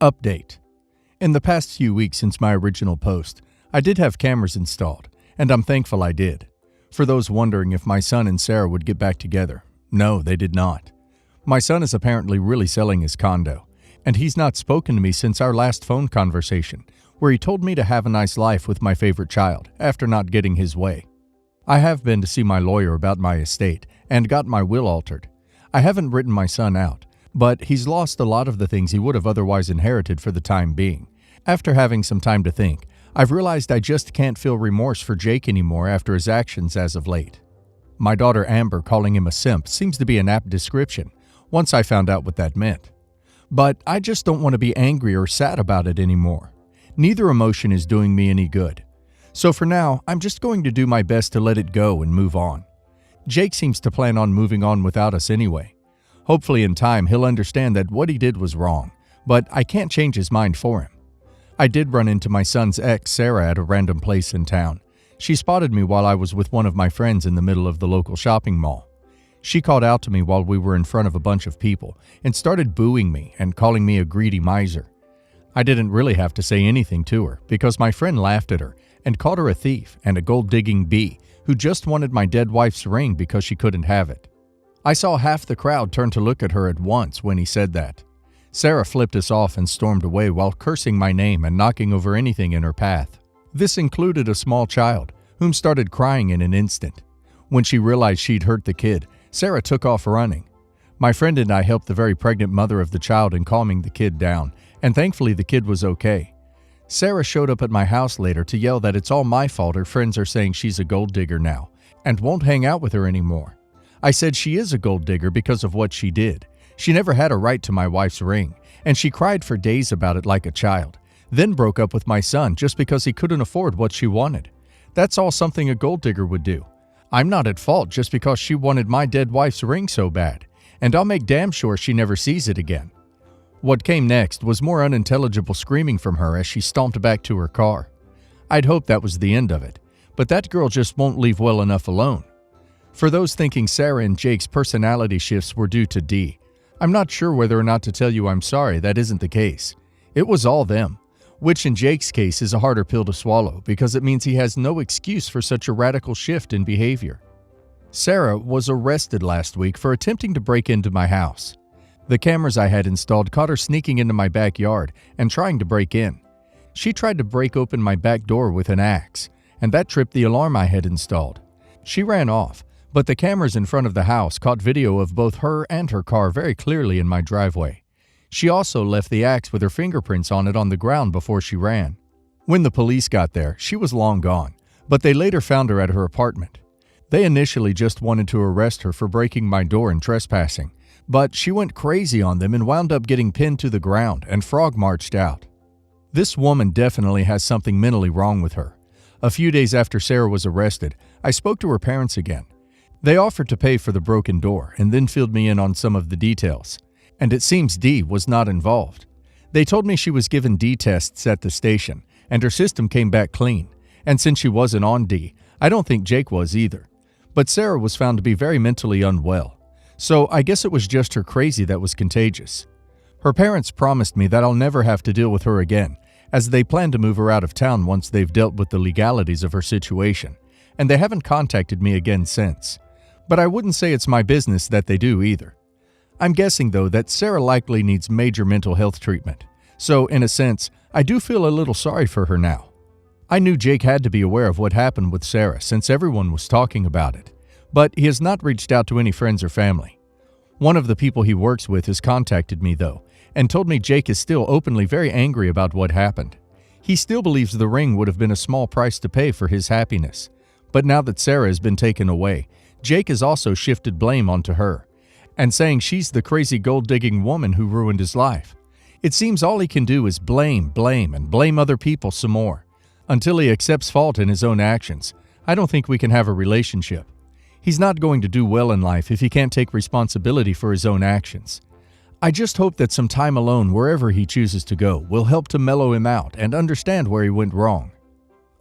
Update. In the past few weeks since my original post, I did have cameras installed, and I'm thankful I did. For those wondering if my son and Sarah would get back together, no, they did not. My son is apparently really selling his condo, and he's not spoken to me since our last phone conversation, where he told me to have a nice life with my favorite child after not getting his way. I have been to see my lawyer about my estate and got my will altered. I haven't written my son out, but he's lost a lot of the things he would have otherwise inherited for the time being. After having some time to think, I've realized I just can't feel remorse for Jake anymore after his actions as of late. My daughter Amber calling him a simp seems to be an apt description, once I found out what that meant. But I just don't want to be angry or sad about it anymore. Neither emotion is doing me any good. So for now, I'm just going to do my best to let it go and move on. Jake seems to plan on moving on without us anyway. Hopefully in time he'll understand that what he did was wrong, but I can't change his mind for him. I did run into my son's ex, Sarah, at a random place in town. She spotted me while I was with one of my friends in the middle of the local shopping mall. She called out to me while we were in front of a bunch of people and started booing me and calling me a greedy miser. I didn't really have to say anything to her because my friend laughed at her and called her a thief and a gold-digging bee who just wanted my dead wife's ring because she couldn't have it. I saw half the crowd turn to look at her at once when he said that. Sarah flipped us off and stormed away while cursing my name and knocking over anything in her path. This included a small child, whom started crying in an instant. When she realized she'd hurt the kid, Sarah took off running. My friend and I helped the very pregnant mother of the child in calming the kid down, and thankfully the kid was okay. Sarah showed up at my house later to yell that it's all my fault her friends are saying she's a gold digger now, and won't hang out with her anymore. I said she is a gold digger because of what she did. She never had a right to my wife's ring, and she cried for days about it like a child, then broke up with my son just because he couldn't afford what she wanted. That's all something a gold digger would do. I'm not at fault just because she wanted my dead wife's ring so bad, and I'll make damn sure she never sees it again. What came next was more unintelligible screaming from her as she stomped back to her car. I'd hoped that was the end of it, but that girl just won't leave well enough alone. For those thinking Sarah and Jake's personality shifts were due to Dee, I'm not sure whether or not to tell you I'm sorry that isn't the case. It was all them, which in Jake's case is a harder pill to swallow because it means he has no excuse for such a radical shift in behavior. Sarah was arrested last week for attempting to break into my house. The cameras I had installed caught her sneaking into my backyard and trying to break in. She tried to break open my back door with an axe, and that tripped the alarm I had installed. She ran off, but the cameras in front of the house caught video of both her and her car very clearly in my driveway. She also left the axe with her fingerprints on it on the ground before she ran. When the police got there, she was long gone, but they later found her at her apartment. They initially just wanted to arrest her for breaking my door and trespassing, but she went crazy on them and wound up getting pinned to the ground and frog marched out. This woman definitely has something mentally wrong with her. A few days after Sarah was arrested, I spoke to her parents again. They offered to pay for the broken door and then filled me in on some of the details. And it seems Dee was not involved. They told me she was given Dee tests at the station, and her system came back clean. And since she wasn't on Dee, I don't think Jake was either. But Sarah was found to be very mentally unwell. So I guess it was just her crazy that was contagious. Her parents promised me that I'll never have to deal with her again, as they plan to move her out of town once they've dealt with the legalities of her situation. And they haven't contacted me again since. But I wouldn't say it's my business that they do either. I'm guessing, though, that Sarah likely needs major mental health treatment. So, in a sense, I do feel a little sorry for her now. I knew Jake had to be aware of what happened with Sarah since everyone was talking about it. But he has not reached out to any friends or family. One of the people he works with has contacted me, though, and told me Jake is still openly very angry about what happened. He still believes the ring would have been a small price to pay for his happiness. But now that Sarah has been taken away, Jake has also shifted blame onto her, and saying she's the crazy gold-digging woman who ruined his life. It seems all he can do is blame, and blame other people some more. Until he accepts fault in his own actions, I don't think we can have a relationship. He's not going to do well in life if he can't take responsibility for his own actions. I just hope that some time alone wherever he chooses to go will help to mellow him out and understand where he went wrong.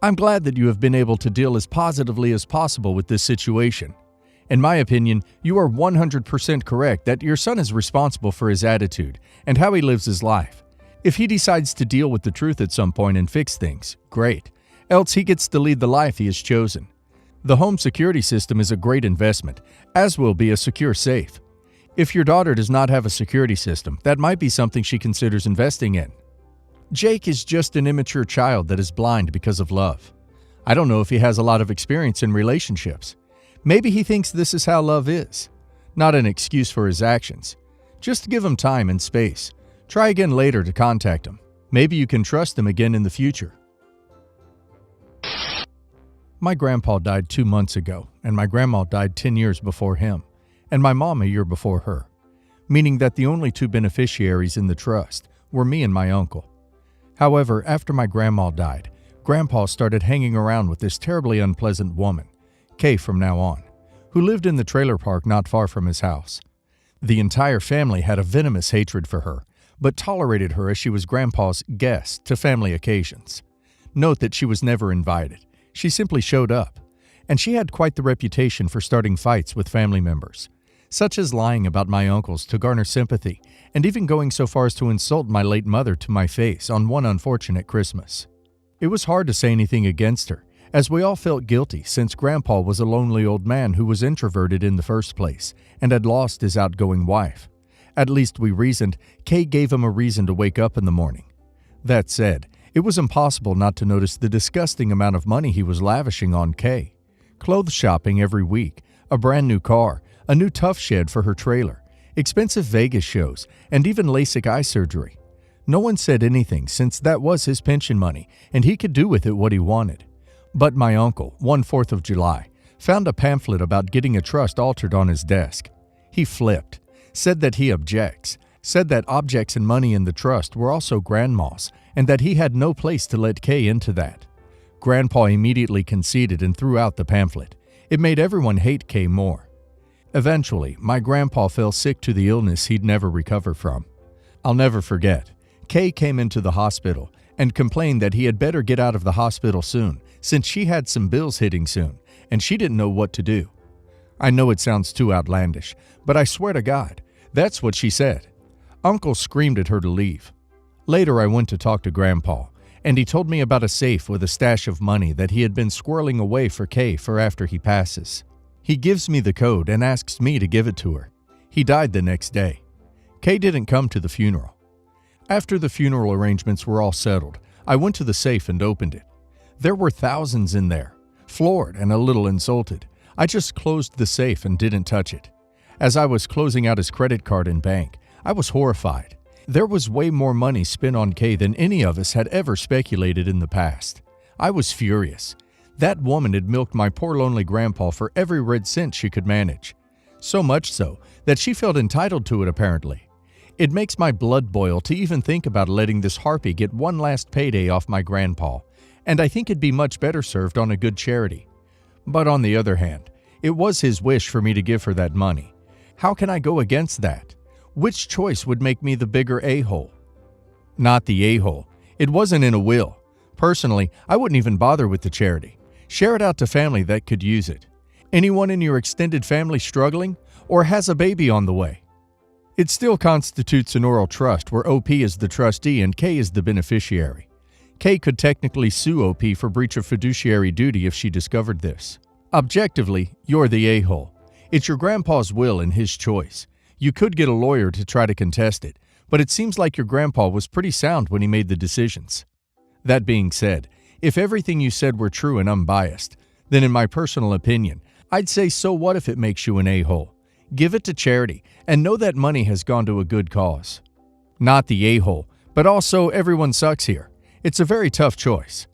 I'm glad that you have been able to deal as positively as possible with this situation. In my opinion, you are 100% correct that your son is responsible for his attitude and how he lives his life. If he decides to deal with the truth at some point and fix things, great. Else he gets to lead the life he has chosen. The home security system is a great investment, as will be a secure safe. If your daughter does not have a security system, that might be something she considers investing in. Jake is just an immature child that is blind because of love. I don't know if he has a lot of experience in relationships. Maybe he thinks this is how love is. Not an excuse for his actions. Just give him time and space. Try again later to contact him. Maybe you can trust him again in the future. My grandpa died 2 months ago, and my grandma died 10 years before him, and my mom a year before her, meaning that the only two beneficiaries in the trust were me and my uncle. However, after my grandma died, Grandpa started hanging around with this terribly unpleasant woman, Kay from now on, who lived in the trailer park not far from his house. The entire family had a venomous hatred for her, but tolerated her as she was Grandpa's guest to family occasions. Note that she was never invited. She simply showed up, and she had quite the reputation for starting fights with family members, such as lying about my uncles to garner sympathy, and even going so far as to insult my late mother to my face on one unfortunate Christmas. It was hard to say anything against her, as we all felt guilty since Grandpa was a lonely old man who was introverted in the first place and had lost his outgoing wife. At least we reasoned Kay gave him a reason to wake up in the morning. That said, it was impossible not to notice the disgusting amount of money he was lavishing on Kay. Clothes shopping every week, a brand new car, a new tough shed for her trailer, expensive Vegas shows, and even LASIK eye surgery. No one said anything since that was his pension money and he could do with it what he wanted. But my uncle, one 4th of July, found a pamphlet about getting a trust altered on his desk. He flipped, said that he objects, said that objects and money in the trust were also Grandma's and that he had no place to let Kay into that. Grandpa immediately conceded and threw out the pamphlet. It made everyone hate Kay more. Eventually, my grandpa fell sick to the illness he'd never recover from. I'll never forget. Kay came into the hospital and complained that he had better get out of the hospital soon since she had some bills hitting soon and she didn't know what to do. I know it sounds too outlandish, but I swear to God, that's what she said. Uncle screamed at her to leave. Later I went to talk to Grandpa, and he told me about a safe with a stash of money that he had been squirreling away for Kay for after he passes. He gives me the code and asks me to give it to her. He died the next day. Kay didn't come to the funeral. After the funeral arrangements were all settled, I went to the safe and opened it. There were thousands in there. Floored and a little insulted, I just closed the safe and didn't touch it. As I was closing out his credit card and bank, I was horrified. There was way more money spent on Kay than any of us had ever speculated in the past. I was furious. That woman had milked my poor lonely grandpa for every red cent she could manage. So much so that she felt entitled to it apparently. It makes my blood boil to even think about letting this harpy get one last payday off my grandpa, and I think it'd be much better served on a good charity. But on the other hand, it was his wish for me to give her that money. How can I go against that? Which choice would make me the bigger a-hole? Not the a-hole. It wasn't in a will. Personally, I wouldn't even bother with the charity. Share it out to family that could use it. Anyone in your extended family struggling or has a baby on the way? It still constitutes an oral trust where OP is the trustee and K is the beneficiary. K could technically sue OP for breach of fiduciary duty if she discovered this. Objectively, you're the a-hole. It's your grandpa's will and his choice. You could get a lawyer to try to contest it, but it seems like your grandpa was pretty sound when he made the decisions. That being said, if everything you said were true and unbiased, then in my personal opinion, I'd say so what if it makes you an a-hole? Give it to charity and know that money has gone to a good cause. Not the a-hole, but also everyone sucks here. It's a very tough choice.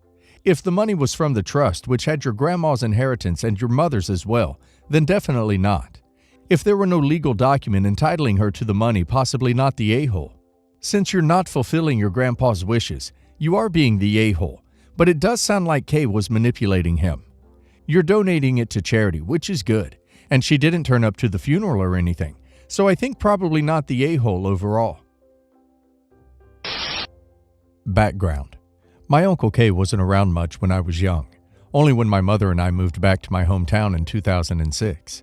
If the money was from the trust, which had your grandma's inheritance and your mother's as well, then definitely not. If there were no legal document entitling her to the money, possibly not the a-hole. Since you're not fulfilling your grandpa's wishes, you are being the a-hole, but it does sound like Kay was manipulating him. You're donating it to charity, which is good, and she didn't turn up to the funeral or anything, so I think probably not the a-hole overall. Background. My Uncle Kay wasn't around much when I was young, only when my mother and I moved back to my hometown in 2006.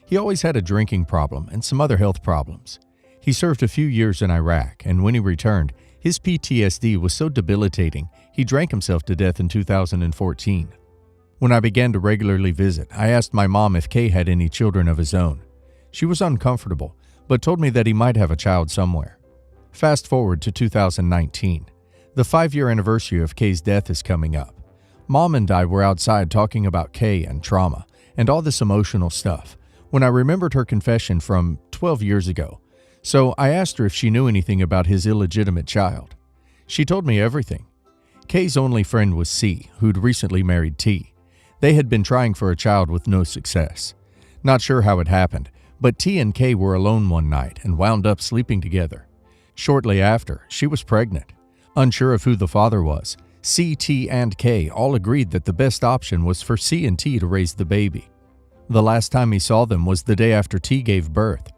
He always had a drinking problem and some other health problems. He served a few years in Iraq, and when he returned, His PTSD was so debilitating, he drank himself to death in 2014. When I began to regularly visit, I asked my mom if Kay had any children of his own. She was uncomfortable, but told me that he might have a child somewhere. Fast forward to 2019. The 5-year anniversary of Kay's death is coming up. Mom and I were outside talking about Kay and trauma and all this emotional stuff when I remembered her confession from 12 years ago. So I asked her if she knew anything about his illegitimate child. She told me everything. Kay's only friend was C, who'd recently married T. They had been trying for a child with no success. Not sure how it happened, but T and Kay were alone one night and wound up sleeping together. Shortly after, she was pregnant. Unsure of who the father was, C, T, and Kay all agreed that the best option was for C and T to raise the baby. The last time he saw them was the day after T gave birth.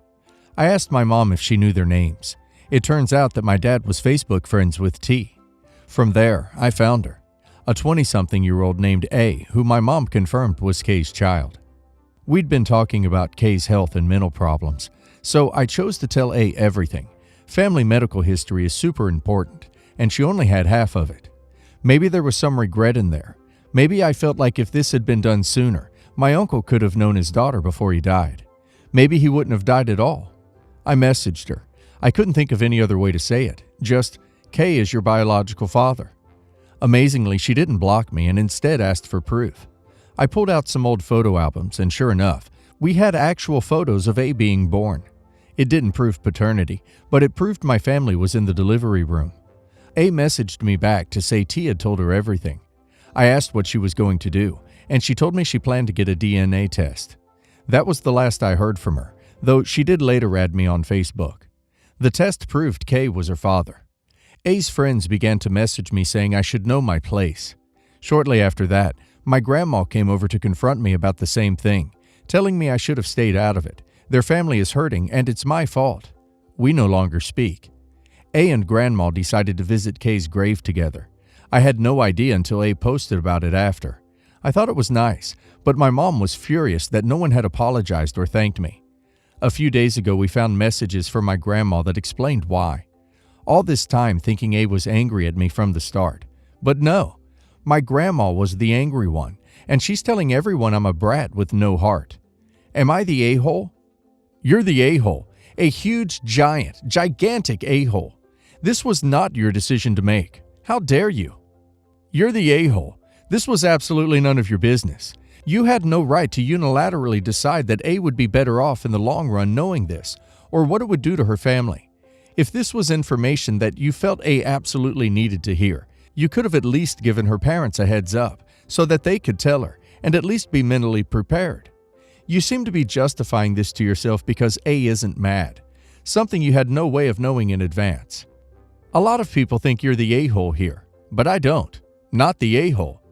I asked my mom if she knew their names. It turns out that my dad was Facebook friends with T. From there, I found her, a 20-something-year-old named A, who my mom confirmed was Kay's child. We'd been talking about Kay's health and mental problems, so I chose to tell A everything. Family medical history is super important, and she only had half of it. Maybe there was some regret in there. Maybe I felt like if this had been done sooner, my uncle could have known his daughter before he died. Maybe he wouldn't have died at all. I messaged her. I couldn't think of any other way to say it. Just, Kay is your biological father. Amazingly, she didn't block me and instead asked for proof. I pulled out some old photo albums, and sure enough, we had actual photos of A being born. It didn't prove paternity, but it proved my family was in the delivery room. A messaged me back to say T had told her everything. I asked what she was going to do, and she told me she planned to get a DNA test. That was the last I heard from her, though she did later add me on Facebook. The test proved Kay was her father. A's friends began to message me saying I should know my place. Shortly after that, my grandma came over to confront me about the same thing, telling me I should have stayed out of it. Their family is hurting, and it's my fault. We no longer speak. A and Grandma decided to visit Kay's grave together. I had no idea until A posted about it after. I thought it was nice, but my mom was furious that no one had apologized or thanked me. A few days ago, we found messages from my grandma that explained why. All this time thinking A was angry at me from the start. But no, my grandma was the angry one, and she's telling everyone I'm a brat with no heart. Am I the a-hole? You're the a-hole, a huge, gigantic a-hole. This was not your decision to make. How dare you? You're the a-hole. This was absolutely none of your business. You had no right to unilaterally decide that A would be better off in the long run knowing this, or what it would do to her family. If this was information that you felt A absolutely needed to hear, you could have at least given her parents a heads up so that they could tell her and at least be mentally prepared. You seem to be justifying this to yourself because A isn't mad, something you had no way of knowing in advance. A lot of people think you're the a-hole here, but I don't. Not the a-hole.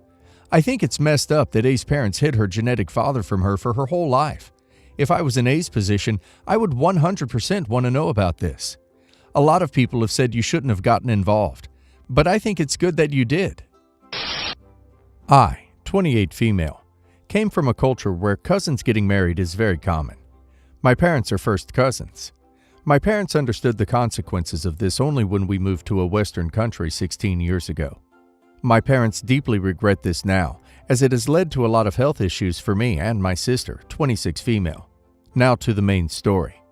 I think it's messed up that A's parents hid her genetic father from her for her whole life. If I was in A's position, I would 100% want to know about this. A lot of people have said you shouldn't have gotten involved, but I think it's good that you did. I, 28 female, came from a culture where cousins getting married is very common. My parents are first cousins. My parents understood the consequences of this only when we moved to a Western country 16 years ago. My parents deeply regret this now, as it has led to a lot of health issues for me and my sister, 26 female. Now to the main story.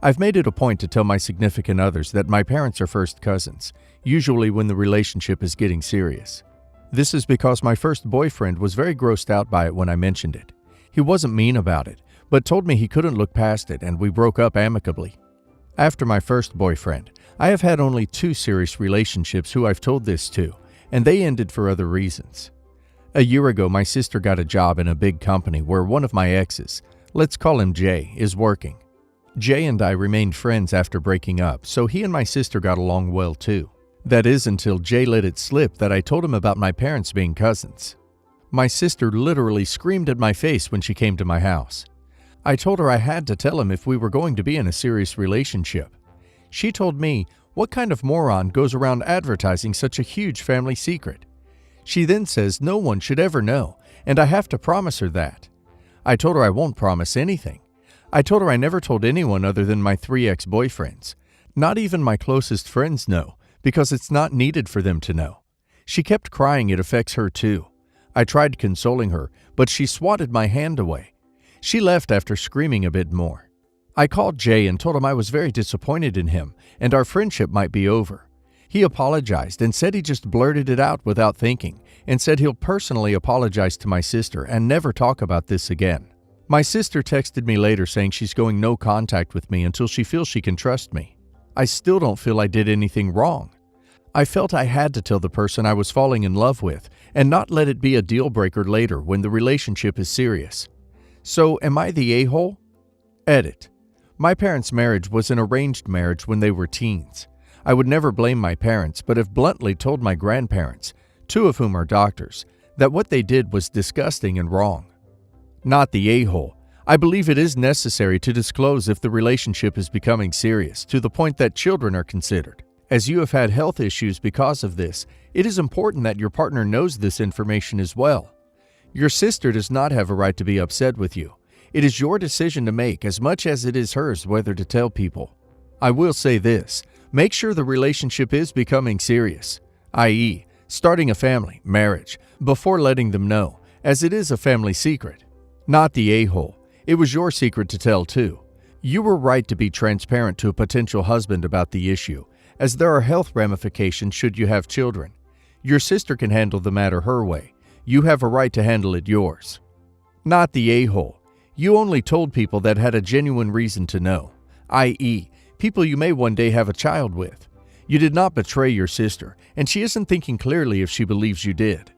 I've made it a point to tell my significant others that my parents are first cousins, usually when the relationship is getting serious. This is because my first boyfriend was very grossed out by it when I mentioned it. He wasn't mean about it, but told me he couldn't look past it, and we broke up amicably. After my first boyfriend, I have had only 2 serious relationships who I've told this to, and they ended for other reasons. A year ago, my sister got a job in a big company where one of my exes, let's call him Jay, is working. Jay and I remained friends after breaking up, so he and my sister got along well too. That is until Jay let it slip that I told him about my parents being cousins. My sister literally screamed at my face when she came to my house. I told her I had to tell him if we were going to be in a serious relationship. She told me, what kind of moron goes around advertising such a huge family secret? She then says no one should ever know, and I have to promise her that. I told her I won't promise anything. I told her I never told anyone other than my 3 ex-boyfriends. Not even my closest friends know, because it's not needed for them to know. She kept crying it affects her too. I tried consoling her, but she swatted my hand away. She left after screaming a bit more. I called Jay and told him I was very disappointed in him and our friendship might be over. He apologized and said he just blurted it out without thinking and said he'll personally apologize to my sister and never talk about this again. My sister texted me later saying she's going no contact with me until she feels she can trust me. I still don't feel I did anything wrong. I felt I had to tell the person I was falling in love with and not let it be a deal breaker later when the relationship is serious. So, am I the a-hole? Edit. My parents' marriage was an arranged marriage when they were teens. I would never blame my parents, but have bluntly told my grandparents, two of whom are doctors, that what they did was disgusting and wrong. Not the a-hole. I believe it is necessary to disclose if the relationship is becoming serious, to the point that children are considered. As you have had health issues because of this, it is important that your partner knows this information as well. Your sister does not have a right to be upset with you. It is your decision to make as much as it is hers whether to tell people. I will say this, make sure the relationship is becoming serious, i.e., starting a family, marriage, before letting them know, as it is a family secret. Not the a-hole. It was your secret to tell too. You were right to be transparent to a potential husband about the issue, as there are health ramifications should you have children. Your sister can handle the matter her way. You have a right to handle it yours. Not the a-hole. You only told people that had a genuine reason to know, i.e., people you may one day have a child with. You did not betray your sister, and she isn't thinking clearly if she believes you did.